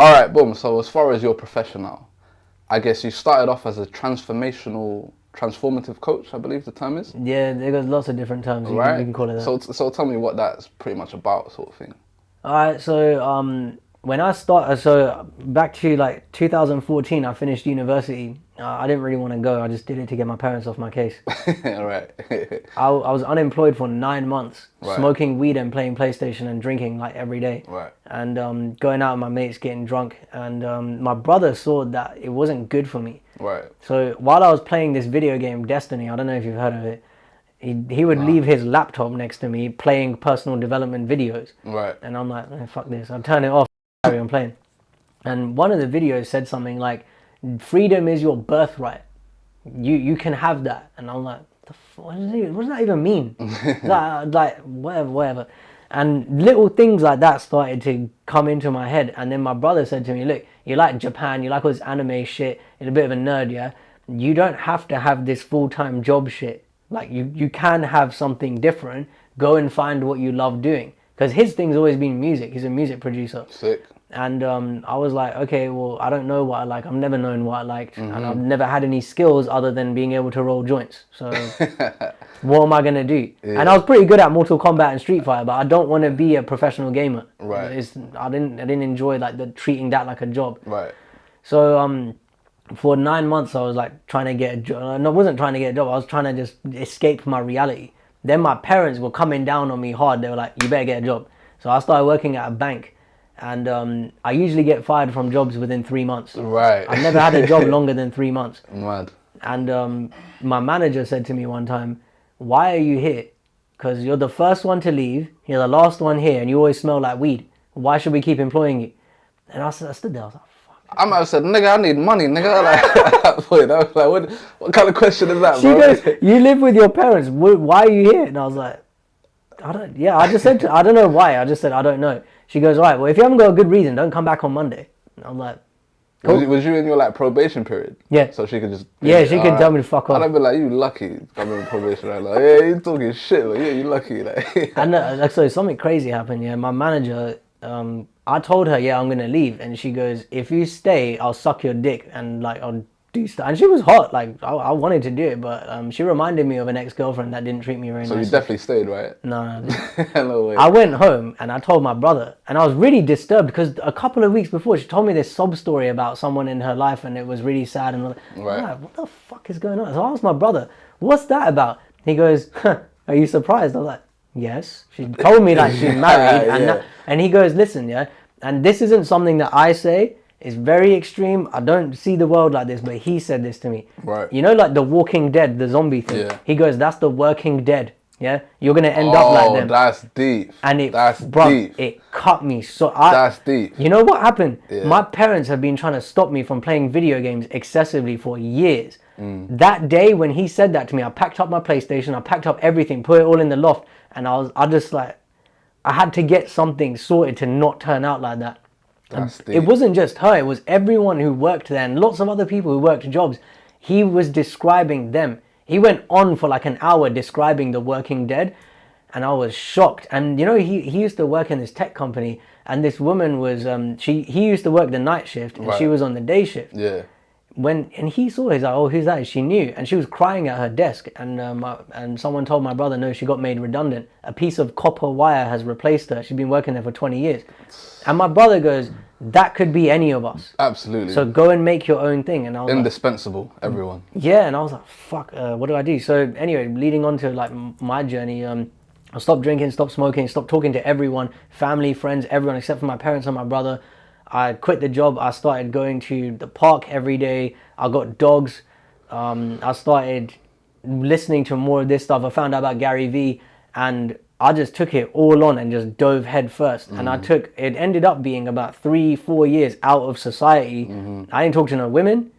All right, boom. So as far as your profession now, I guess you started off as a transformative coach, I believe the term is. Yeah, there's lots of different terms you can call it that. So tell me what that's pretty much about, sort of thing. All right, so when I started, so back to like 2014, I finished university. I didn't really want to go. I just did it to get my parents off my case. All right. I was unemployed for 9 months, smoking weed and playing PlayStation and drinking like every day. Right. And going out with my mates, getting drunk. And my brother saw that it wasn't good for me. Right. So while I was playing this video game, Destiny, I don't know if you've heard of it, he would leave his laptop next to me playing personal development videos. Right. And I'm like, fuck this. I'll turn it off, carry on playing. And one of the videos said something like, freedom is your birthright. You can have that. And I'm like, what does that even mean? like, whatever. And little things like that started to come into my head. And then my brother said to me, look, you like Japan, you like all this anime shit, you're a bit of a nerd, yeah? You don't have to have this full-time job shit. Like, you can have something different. Go and find what you love doing. Because his thing's always been music. He's a music producer. Sick. And I was like, okay, well, I don't know what I like. I've never known what I liked. And I've never had any skills other than being able to roll joints. So what am I going to do? Yeah. And I was pretty good at Mortal Kombat and Street Fighter, but I don't want to be a professional gamer. Right. I didn't enjoy like treating that like a job. Right. So for 9 months, I was like trying to get a job. No, I wasn't trying to get a job. I was trying to just escape my reality. Then my parents were coming down on me hard. They were like, you better get a job. So I started working at a bank. And I usually get fired from jobs within 3 months. Right. I've never had a job longer than 3 months. Mad. And my manager said to me one time, why are you here? Because you're the first one to leave, you're the last one here, and you always smell like weed. Why should we keep employing you? And I stood there, I was like, fuck. I might have said, nigga, I need money, nigga. Like, at that point, I was like, what kind of question is that, she bro? She goes, you live with your parents, why are you here? And I was like, I just said, I don't know why. I just said, I don't know. She goes, all right, well, if you haven't got a good reason, don't come back on Monday. And I'm like, cool. Was you in your like probation period? Yeah. So she could just... Yeah, she could tell me to fuck off. I'd be like, you lucky. I'm in probation right now. Yeah, you talking shit, but yeah, you lucky. Like. And so something crazy happened, yeah. My manager, I told her, yeah, I'm going to leave. And she goes, if you stay, I'll suck your dick and like I'll do stuff. And she was hot. Like, I wanted to do it, but she reminded me of an ex-girlfriend that didn't treat me very nicely. So you definitely stayed, right? No. No way. I went home and I told my brother, and I was really disturbed because a couple of weeks before she told me this sob story about someone in her life and it was really sad. And I'm like, what the fuck is going on? So I asked my brother, what's that about? He goes, are you surprised? I was like, yes. She told me that she's married. And he goes, listen, yeah, and this isn't something that I say. It's very extreme. I don't see the world like this, but he said this to me. Right. You know, like the Walking Dead, the zombie thing. Yeah. He goes, that's the working dead. Yeah, you're gonna end up like them. That's deep. And that's deep. It cut me so. That's deep. You know what happened? Yeah. My parents have been trying to stop me from playing video games excessively for years. That day when he said that to me, I packed up my PlayStation, I packed up everything, put it all in the loft, and I just like, I had to get something sorted to not turn out like that. It wasn't just her, it was everyone who worked there and lots of other people who worked jobs. He was describing them. He went on for like an hour describing the Walking Dead, and I was shocked. And you know, he used to work in this tech company, and this woman was he used to work the night shift and she was on the day shift. Yeah. And he saw her, he's like, oh, who's that? She knew, and she was crying at her desk, and someone told my brother, no, she got made redundant. A piece of copper wire has replaced her. She's been working there for 20 years. And my brother goes, that could be any of us. Absolutely. So go and make your own thing. And I was indispensable, like, everyone. Yeah, and I was like, fuck, what do I do? So anyway, leading on to like my journey, I stopped drinking, stopped smoking, stopped talking to everyone, family, friends, everyone except for my parents and my brother. I quit the job. I started going to the park every day. I got dogs. I started listening to more of this stuff. I found out about Gary Vee, and I just took it all on and just dove head first. And it ended up being about 3-4 years out of society. I didn't talk to no women.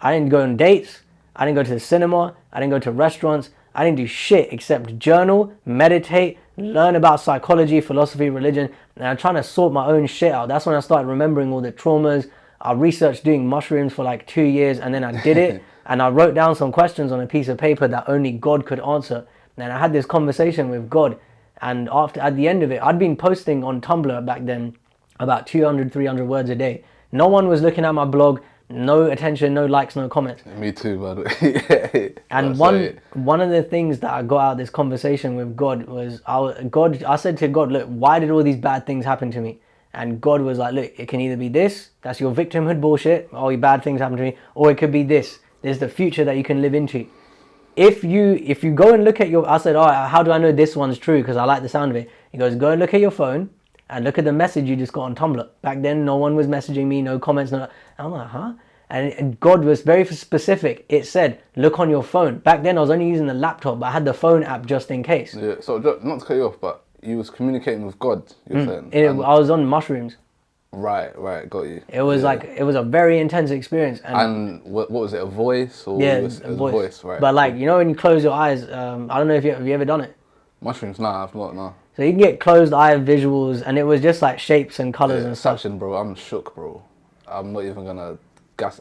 I didn't go on dates. I didn't go to the cinema. I didn't go to restaurants. I didn't do shit except journal, meditate, learn about psychology, philosophy, religion, and I'm trying to sort my own shit out. That's when I started remembering all the traumas. I researched doing mushrooms for like 2 years, and then I did it, and I wrote down some questions on a piece of paper that only God could answer. And I had this conversation with God, and at the end of it, I'd been posting on Tumblr back then about 200, 300 words a day. No one was looking at my blog, no attention, no likes, no comments. Me too, by the way. And one of the things that I got out of this conversation with God was, I said to God, look, why did all these bad things happen to me? And God was like, look, it can either be this, that's your victimhood bullshit, oh, bad things happen to me, or it could be this, there's the future that you can live into. If you go and look at I said, oh, how do I know this one's true? Because I like the sound of it. He goes, go and look at your phone and look at the message you just got on Tumblr. Back then, no one was messaging me, no comments, no. I'm like, huh? And God was very specific. It said, look on your phone. Back then, I was only using the laptop, but I had the phone app just in case. Yeah, so not to cut you off, but you was communicating with God, you're saying? I was on mushrooms. Right, got you. It was it was a very intense experience. And what was it, a voice? Or yeah, it was a voice, right. But like, you know when you close your eyes, I don't know if have you ever done it? Mushrooms? Nah, I've not, no. So you can get closed eye visuals, and it was just like shapes and colours and stuff. Sachin, bro, I'm shook, bro. I'm not even gonna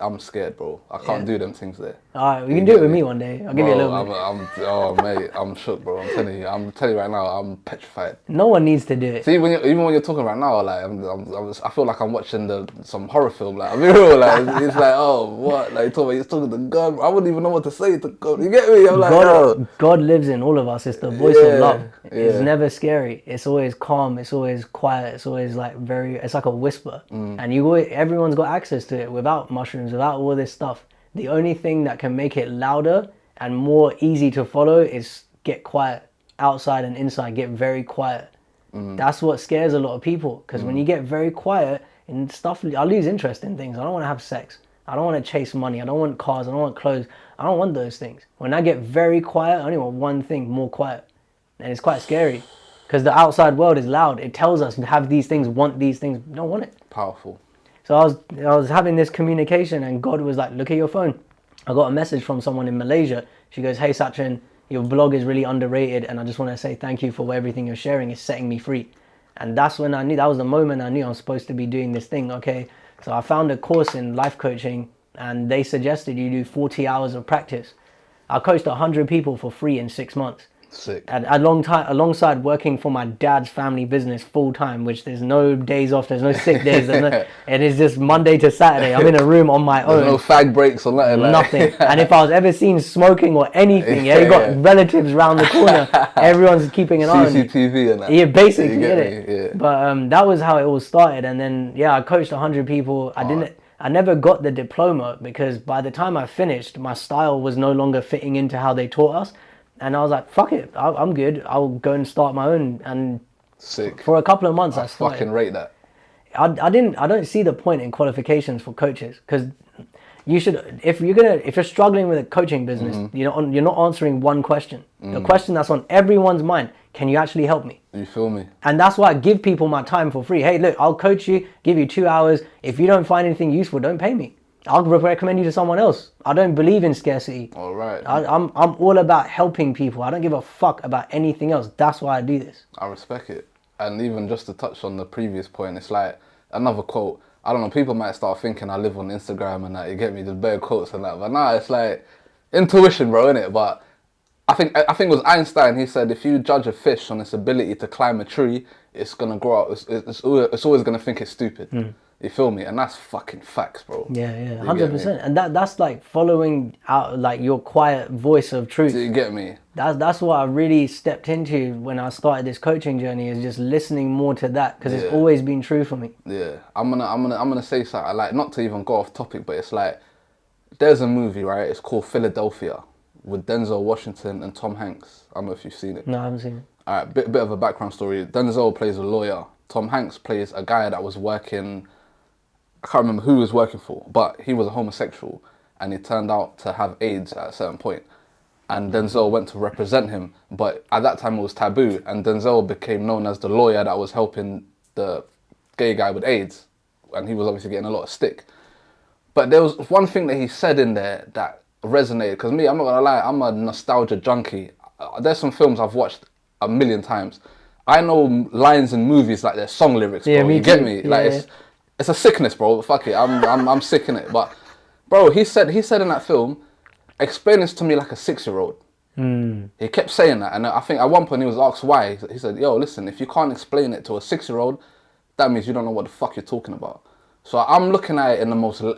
I'm scared, bro. I can't do them things there. Alright, we can do it with me one day. I'll give you a little bit. Oh, mate, I'm shook, bro. I'm telling you right now, I'm petrified. No one needs to do it. See, even when you're talking right now, like, I feel like I'm watching some horror film. Like, I mean, real, like, it's like, oh, what? Like, he's talking to God. I wouldn't even know what to say to God. You get me? I'm like, God lives in all of us. It's the voice of love. It's never scary. It's always calm. It's always quiet. It's always like it's like a whisper. And everyone's got access to it without mushrooms, without all this stuff. The only thing that can make it louder and more easy to follow is get quiet. Outside and inside, get very quiet. That's what scares a lot of people, because when you get very quiet and stuff, I lose interest in things. I don't want to have sex. I don't want to chase money. I don't want cars. I don't want clothes. I don't want those things. When I get very quiet, I only want one thing, more quiet. And it's quite scary, because the outside world is loud. It tells us to have these things, want these things. We don't want it. Powerful. So I was having this communication, and God was like, look at your phone. I got a message from someone in Malaysia. She goes, hey Sachin, your blog is really underrated, and I just want to say thank you for everything you're sharing. It's setting me free. And that's when I knew, that was the moment I knew I'm supposed to be doing this thing. Okay, so I found a course in life coaching, and they suggested you do 40 hours of practice. I coached 100 people for free in 6 months. Sick. Alongside working for my dad's family business full time, which there's no days off, there's no sick days, it is just Monday to Saturday. I'm in a room on my own. There's no fag breaks or nothing. Nothing. And if I was ever seen smoking or anything, you got relatives around the corner. Everyone's keeping an eye on you. CCTV and that. Yeah, basically, get it. Yeah. But that was how it all started. And then I coached 100 people. I never got the diploma, because by the time I finished, my style was no longer fitting into how they taught us. And I was like, fuck it, I'm good. I'll go and start my own. And sick. For a couple of months, I started. Fucking rate that. I don't see the point in qualifications for coaches, because you should, if you're struggling with a coaching business, you're not answering one question. The question that's on everyone's mind: can you actually help me? You feel me? And that's why I give people my time for free. Hey, look, I'll coach you, give you 2 hours. If you don't find anything useful, don't pay me. I'll recommend you to someone else. I don't believe in scarcity. All right. I'm all about helping people. I don't give a fuck about anything else. That's why I do this. I respect it. And even just to touch on the previous point, it's like another quote. I don't know, people might start thinking I live on Instagram and that, you get me, there's bare quotes and that. But nah, it's like intuition, bro, innit? But I think it was Einstein. He said, if you judge a fish on its ability to climb a tree, it's gonna grow up. It's always gonna think it's stupid. You feel me? And that's fucking facts, bro. Yeah, 100%. And that's like following out like your quiet voice of truth. Do you get me? That's what I really stepped into when I started this coaching journey, is just listening more to that, because it's always been true for me. Yeah, I'm gonna say something, like, not to even go off topic, but it's like, there's a movie, right? It's called Philadelphia, with Denzel Washington and Tom Hanks. I don't know if you've seen it. No, I haven't seen it. All right, bit of a background story. Denzel plays a lawyer. Tom Hanks plays a guy that was working. I can't remember who he was working for, but he was a homosexual, and he turned out to have AIDS at a certain point. And Denzel went to represent him, but at that time it was taboo, and Denzel became known as the lawyer that was helping the gay guy with AIDS, and he was obviously getting a lot of stick. But there was one thing that he said in there that resonated, because me, I'm not gonna lie, I'm a nostalgia junkie. There's some films I've watched a million times. I know lines in movies like their song lyrics, bro. You get me? Like, it's a sickness, bro. Fuck it, I'm sick in it. But, bro, he said in that film, explain this to me like a 6-year-old. He kept saying that, and I think at one point he was asked why. He said, yo, listen, if you can't explain it to a 6-year-old, that means you don't know what the fuck you're talking about. So I'm looking at it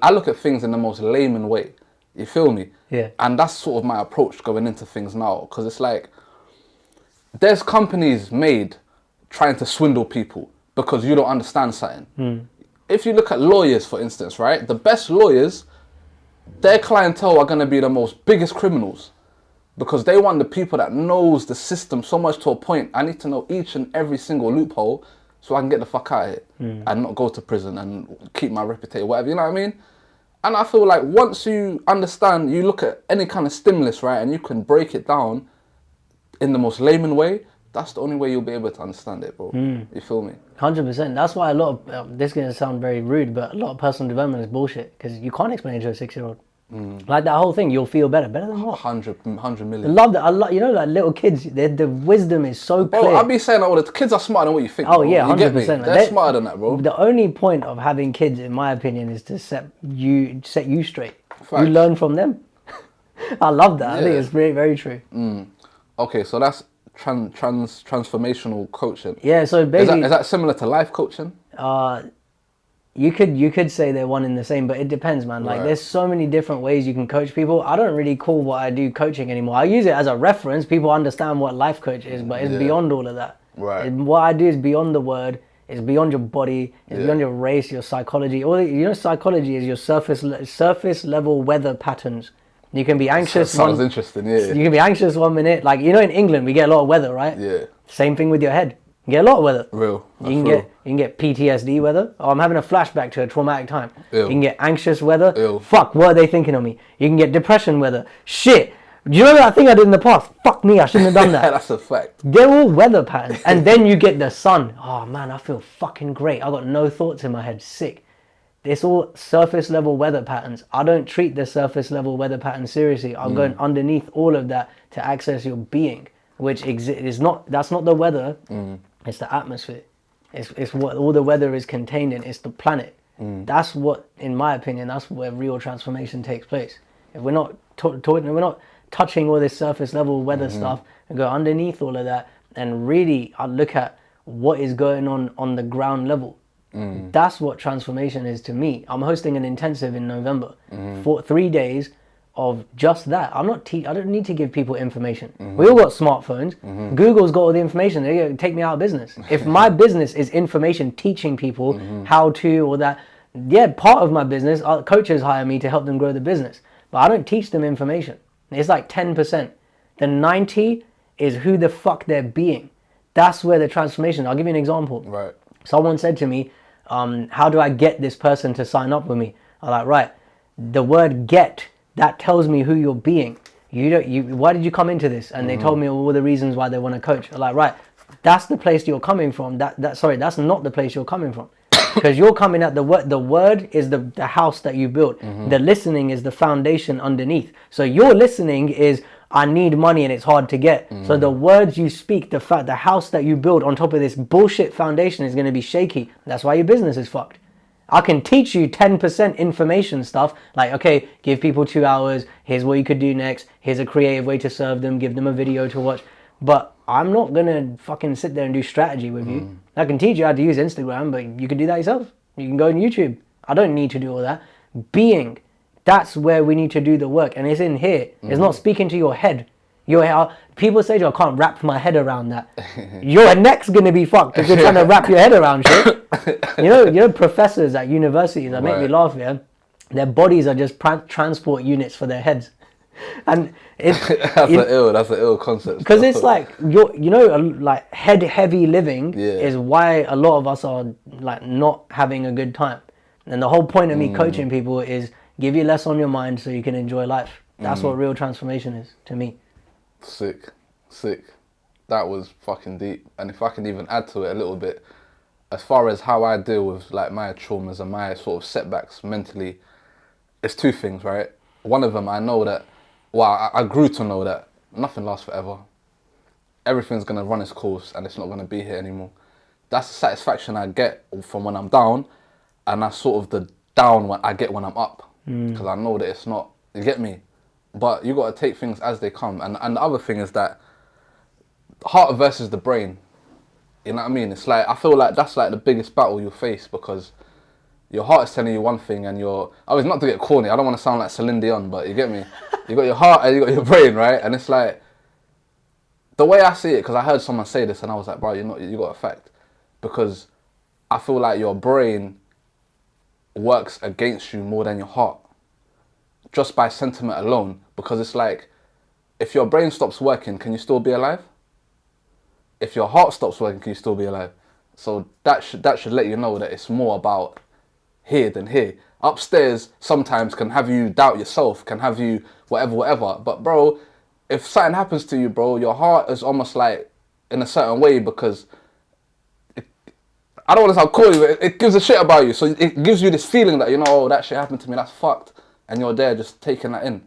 I look at things in the most layman way. You feel me? Yeah. And that's sort of my approach going into things now. Because it's like, there's companies made trying to swindle people because you don't understand something. If you look at lawyers, for instance, right? The best lawyers, their clientele are going to be the most biggest criminals because they want the people that knows the system so much to a point. I need to know each and every single loophole so I can get the fuck out of here and not go to prison and keep my reputation, whatever, you know what I mean? And I feel like once you understand, you look at any kind of stimulus, right, and you can break it down in the most layman way, that's the only way you'll be able to understand it, bro. You feel me? 100%. That's why a lot of, this is going to sound very rude, but a lot of personal development is bullshit because you can't explain it to a 6-year-old. Like that whole thing, you'll feel better. Better than what? 100 I million. love that. You know, like little kids, the wisdom is so clear. Bro, I'll be saying that all the kids are smarter than what you think. Oh, bro. yeah, 100%. You get me? They're smarter than that, bro. The only point of having kids, in my opinion, is to set you straight. Facts. You learn from them. I love that. I think it's very, very true. Okay, so that's transformational coaching. Yeah, so basically... Is that similar to life coaching? You could say they're one and the same, but it depends, man. Like, there's so many different ways you can coach people. I don't really call what I do coaching anymore. I use it as a reference. People understand what life coach is, but it's beyond all of that. Right. What I do is beyond the word. It's beyond your body. It's beyond your race, your psychology. Psychology is your surface level weather patterns. You can be anxious. Sounds interesting, yeah. You can be anxious 1 minute. Like, in England, we get a lot of weather, right? Yeah. Same thing with your head. You get a lot of weather. Real. You can get PTSD weather. Oh, I'm having a flashback to a traumatic time. Ew. You can get anxious weather. Ew. Fuck, what are they thinking of me? You can get depression weather. Shit. Do you remember that thing I did in the past? Fuck me, I shouldn't have done that. That's a fact. They're all weather patterns. And then you get the sun. Oh man, I feel fucking great. I got no thoughts in my head. Sick. It's all surface level weather patterns. I don't treat the surface level weather patterns seriously. I'm going underneath all of that to access your being, which that's not the weather. It's the atmosphere. It's what all the weather is contained in. It's the planet. That's what, in my opinion, that's where real transformation takes place. If we're not we're not touching all this surface level weather stuff and go underneath all of that and really look at what is going on the ground level. That's what transformation is to me. I'm hosting an intensive in November for 3 days of just that. I don't need to give people information. We all got smartphones. Google's got all the information. They're going to take me out of business. If my business is information, teaching people how to or that, part of my business, coaches hire me to help them grow the business. But I don't teach them information. It's like 10%. The 90 is who the fuck they're being. That's where the transformation. I'll give you an example. Right. Someone said to me, how do I get this person to sign up with me? I'm like, right, the word get, that tells me who you're being. Why did you come into this? And they told me all the reasons why they want to coach. I'm like, right, that's the place you're coming from. That's not the place you're coming from. Because you're coming at the word is the house that you built. The listening is the foundation underneath. So your listening is, I need money and it's hard to get. So the words you speak, the house that you build on top of this bullshit foundation is going to be shaky. That's why your business is fucked. I can teach you 10% information stuff, like, okay, give people 2 hours, here's what you could do next, here's a creative way to serve them, give them a video to watch. But I'm not going to fucking sit there and do strategy with you. I can teach you how to use Instagram, but you can do that yourself. You can go on YouTube. I don't need to do all that. Being, that's where we need to do the work. And it's in here. It's not speaking to your head. People say, I can't wrap my head around that. Your neck's going to be fucked if you're trying to wrap your head around shit. You know, professors at universities that make me laugh, yeah? Their bodies are just transport units for their heads. And it's that's an ill concept. Because it's like like head heavy living is why a lot of us are like not having a good time. And the whole point of me coaching people is give you less on your mind so you can enjoy life. That's what real transformation is to me. Sick. That was fucking deep. And if I can even add to it a little bit, as far as how I deal with like my traumas and my sort of setbacks mentally, it's 2 things, right? One of them, I know that, I grew to know that nothing lasts forever. Everything's going to run its course and it's not going to be here anymore. That's the satisfaction I get from when I'm down, and that's sort of the down I get when I'm up. Because I know that it's not, you get me? But you got to take things as they come. And the other thing is that heart versus the brain. You know what I mean? It's like, I feel like that's like the biggest battle you face, because your heart is telling you one thing and it's not to get corny, I don't want to sound like Celine Dion, but you get me? You got your heart and you got your brain, right? And it's like, the way I see it, because I heard someone say this and I was like, bro, you got a fact. Because I feel like your brain works against you more than your heart, just by sentiment alone. Because it's like, if your brain stops working, can you still be alive? If your heart stops working, can you still be alive? So that should let you know that it's more about here than here. Upstairs sometimes can have you doubt yourself, can have you whatever. But bro, if something happens to you, bro, your heart is almost like in a certain way, because I don't want to sound corny, but it gives a shit about you. So it gives you this feeling that, oh, that shit happened to me, that's fucked. And you're there just taking that in.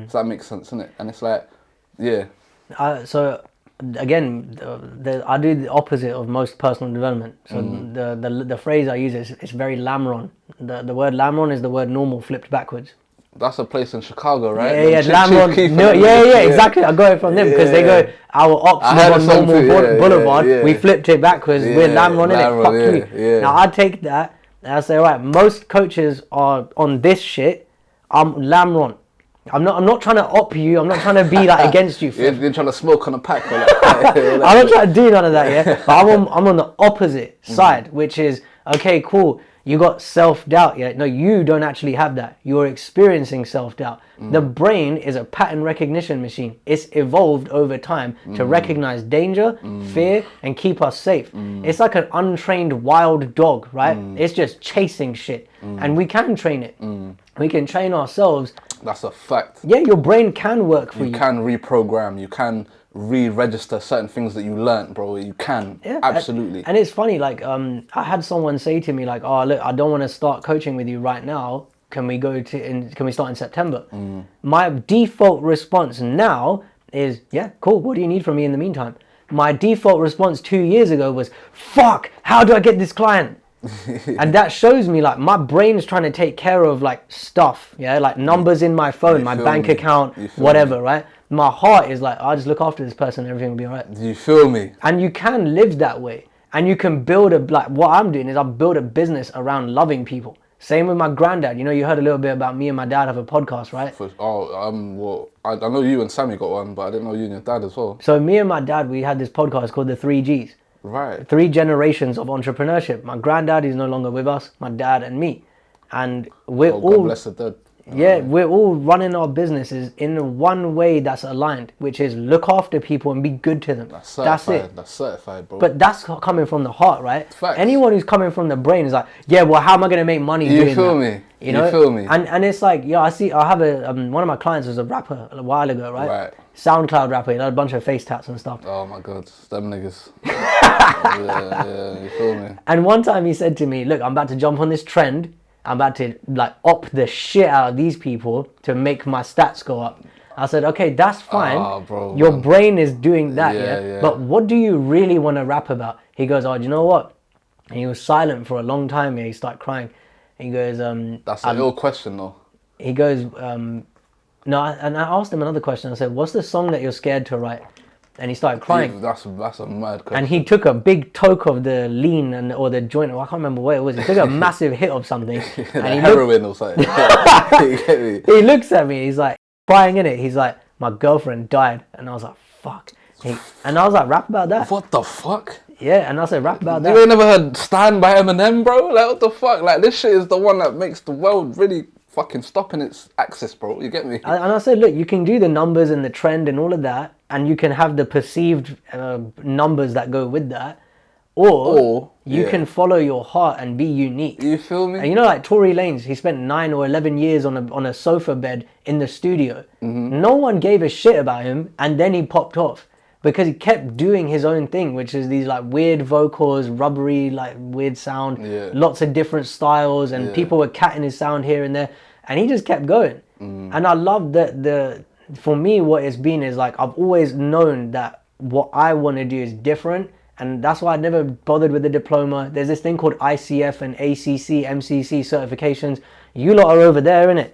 So that makes sense, innit? And it's like, yeah. So again, I do the opposite of most personal development. So the phrase I use is, it's very Lamron. The word Lamron is the word normal flipped backwards. That's a place in Chicago, right? Yeah, Lamron. No, yeah, exactly. I got it from them, because they go, our ops live on normal boulevard. We flipped it backwards. We're Lamron, innit? Fuck you. Now I take that and I say, right, most coaches are on this shit. I'm Lamron. I'm not trying to op you. I'm not trying to be like against you. You're trying to smoke on a pack. Or I'm not trying to do none of that, yeah. But I'm on the opposite side, which is, okay, cool. You got self-doubt, yeah? No, you don't actually have that. You're experiencing self-doubt. The brain is a pattern recognition machine. It's evolved over time to recognize danger, fear, and keep us safe. It's like an untrained wild dog, right? It's just chasing shit. And we can train it. We can train ourselves. That's a fact. Yeah, your brain can work for you. You can reprogram. You can re-register certain things that you learnt, bro. You can. Yeah, absolutely. And it's funny, like, I had someone say to me, like, oh, look, I don't want to start coaching with you right now. Can we start in September? My default response now is, yeah, cool. What do you need from me in the meantime? My default response 2 years ago was, fuck, how do I get this client? And that shows me, like, my brain's trying to take care of, like, stuff, yeah, like numbers in my phone, my bank account, whatever, right? My heart is like, I'll just look after this person, everything will be all right. Do you feel me? And you can live that way. And you can build like, what I'm doing is I build a business around loving people. Same with my granddad. You heard a little bit about me and my dad have a podcast, right? Well, I know you and Sammy got one, but I didn't know you and your dad as well. So me and my dad, we had this podcast called the 3Gs. Right. 3 generations of entrepreneurship. My granddad is no longer with us, my dad and me. And we're all... God bless the dead. Yeah, we're all running our businesses in one way that's aligned, which is look after people and be good to them. That's it. That's certified, bro. But that's coming from the heart, right? Facts. Anyone who's coming from the brain is like, yeah, well, how am I going to make money doing that? You feel me? You feel me? And it's like, I have one of my clients was a rapper a while ago, right? Right. SoundCloud rapper, he had a bunch of face tats and stuff. Oh my God, them niggas. yeah, you feel me? And one time he said to me, look, I'm about to jump on this trend. I'm about to like op the shit out of these people to make my stats go up. I said, okay, that's fine. Bro, your brain is doing that, yeah? But what do you really want to rap about? He goes, oh, do you know what? And he was silent for a long time. He started crying. He goes, that's an ill question, though. He goes, no. And I asked him another question. I said, what's the song that you're scared to write? And he started crying. That's a mad question. And he took a big toke of the lean or the joint. I can't remember what it was. He took a massive hit of something. And heroin or something. He looks at me. He's like crying in it. He's like, my girlfriend died. And I was like, fuck. And I was like, rap about that. What the fuck? Yeah, and I said, rap about that. You ain't never heard Stand by Eminem, bro? Like, what the fuck? Like, this shit is the one that makes the world really fucking stop in its axis, bro. You get me? And I said, look, you can do the numbers and the trend and all of that, and you can have the perceived numbers that go with that, or you can follow your heart and be unique. You feel me? And like Tory Lanez, he spent 9 or 11 years on a sofa bed in the studio. No one gave a shit about him, and then he popped off because he kept doing his own thing, which is these like weird vocals, rubbery, like weird sound, lots of different styles, and people were catting his sound here and there, and he just kept going. And I love that for me, what it's been is like, I've always known that what I want to do is different. And that's why I never bothered with the diploma. There's this thing called ICF and ACC, MCC certifications. You lot are over there, innit?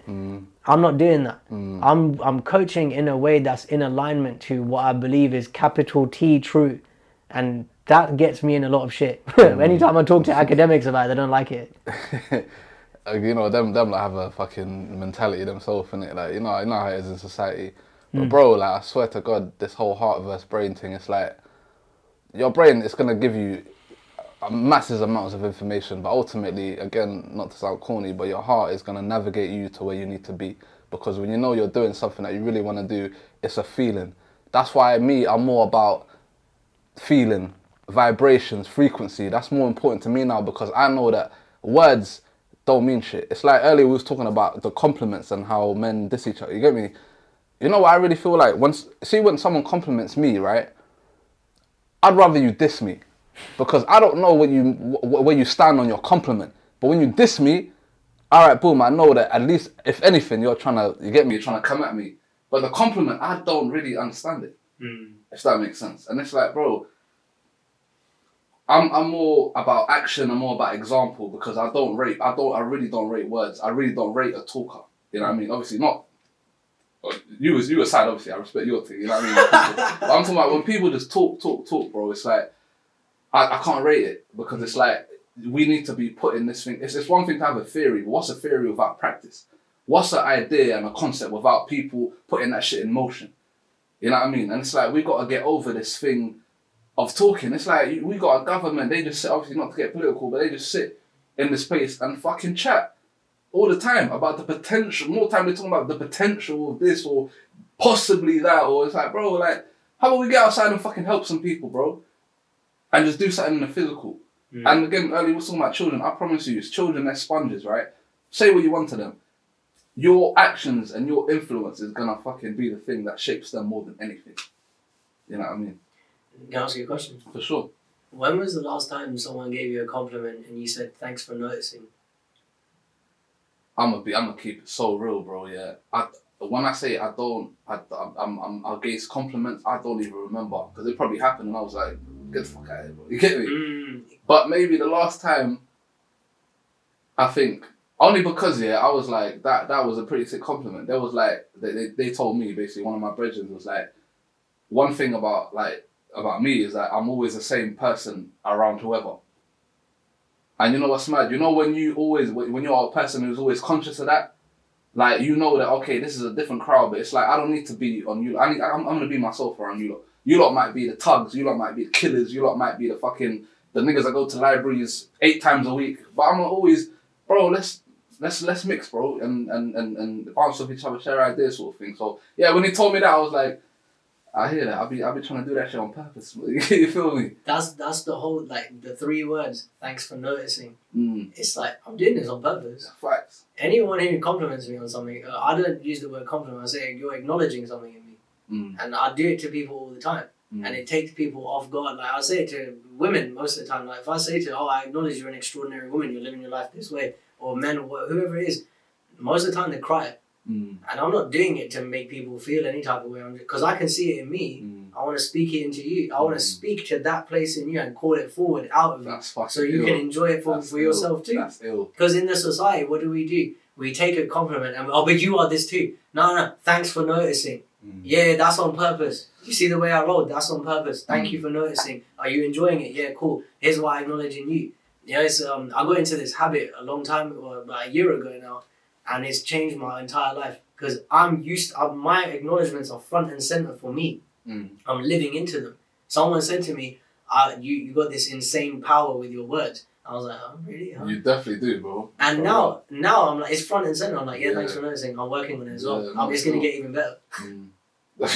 I'm not doing that. I'm coaching in a way that's in alignment to what I believe is capital T true. And that gets me in a lot of shit. Anytime I talk to academics about it, they don't like it. You know, them like have a fucking mentality themselves, innit? Like, you know how it is in society. But bro, like, I swear to God, this whole heart versus brain thing, it's like, your brain is gonna give you massive amounts of information, but ultimately, again, not to sound corny, but your heart is gonna navigate you to where you need to be. Because when you know you're doing something that you really want to do, it's a feeling. That's why I'm more about feeling, vibrations, frequency. That's more important to me now, because I know that words don't mean shit. It's like earlier we was talking about the compliments and how men diss each other. You get me? You know what I really feel like? When someone compliments me, right? I'd rather you diss me, because I don't know where you stand on your compliment. But when you diss me, all right, boom, I know that at least, if anything, you're trying to come at me. But the compliment, I don't really understand it, if that makes sense. And it's like, bro, I'm more about action, I'm more about example, because I really don't rate words. I really don't rate a talker. You know what I mean? Obviously not. You aside, obviously, I respect your thing, you know what I mean? But I'm talking about when people just talk, bro, it's like, I can't rate it, because it's like, we need to be put in this thing. It's one thing to have a theory, but what's a theory without practice? What's an idea and a concept without people putting that shit in motion? You know what I mean? And it's like, we got to get over this thing of talking. It's like, we got a government, they just sit, obviously not to get political, but they just sit in this space and fucking chat all the time about the potential. More time they're talking about the potential of this or possibly that, or it's like, bro, like, how about we get outside and fucking help some people, bro? And just do something in the physical. And again, earlier we were talking about children. I promise you, it's children, they're sponges, right? Say what you want to them. Your actions and your influence is gonna fucking be the thing that shapes them more than anything. You know what I mean? Can I ask you a question? For sure. When was the last time someone gave you a compliment and you said, thanks for noticing? I'm gonna keep it so real, bro, yeah. When I say I'm against compliments, I don't even remember. Because it probably happened and I was like, get the fuck out of here, bro. You get me? But maybe the last time, I think, only because, yeah, I was like, that was a pretty sick compliment. There was like, they told me, basically, one of my brethren was like, one thing about me is that I'm always the same person around whoever. And you know what's mad? You know when you're a person who's always conscious of that, like, you know that, okay, this is a different crowd, but it's like, I don't need to be on you. I'm going to be myself around you lot. You lot might be the thugs, you lot might be the killers, you lot might be the niggas that go to libraries 8 times a week. But I'm always, bro, let's mix, bro, and bounce off each other, share ideas, sort of thing. So yeah, when he told me that, I was like, I hear that. I'll be trying to do that shit on purpose. You feel me? That's the whole, like, the 3 words. Thanks for noticing. It's like, I'm doing this on purpose. Facts. Anyone who compliments me on something, I don't use the word compliment. I say you're acknowledging something in me, and I do it to people all the time, and it takes people off guard. Like, I say it to women most of the time. Like, if I say to, I acknowledge you're an extraordinary woman. You're living your life this way, or men, or whoever it is. Most of the time they cry. And I'm not doing it to make people feel any type of way, because I can see it in me. I want to speak it into you. I want to speak to that place in you and call it forward out of you, so you can enjoy it for yourself too. That's ill. Because in the society, what do? We take a compliment and, but you are this too. No, thanks for noticing. Yeah, that's on purpose. You see the way I rolled? That's on purpose. Thank you for noticing. Are you enjoying it? Yeah, cool. Here's what I acknowledge in you. You know, it's, I got into this habit a long time ago, about a year ago now, and it's changed my entire life, because my acknowledgements are front and center for me. I'm living into them. Someone said to me, you got this insane power with your words. I was like, oh, really? Huh? You definitely do, bro. And now I'm like, it's front and center. I'm like, yeah, thanks for noticing. I'm working on it as well. It's going to get even better.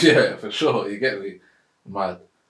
Yeah, for sure. You get me? Mad.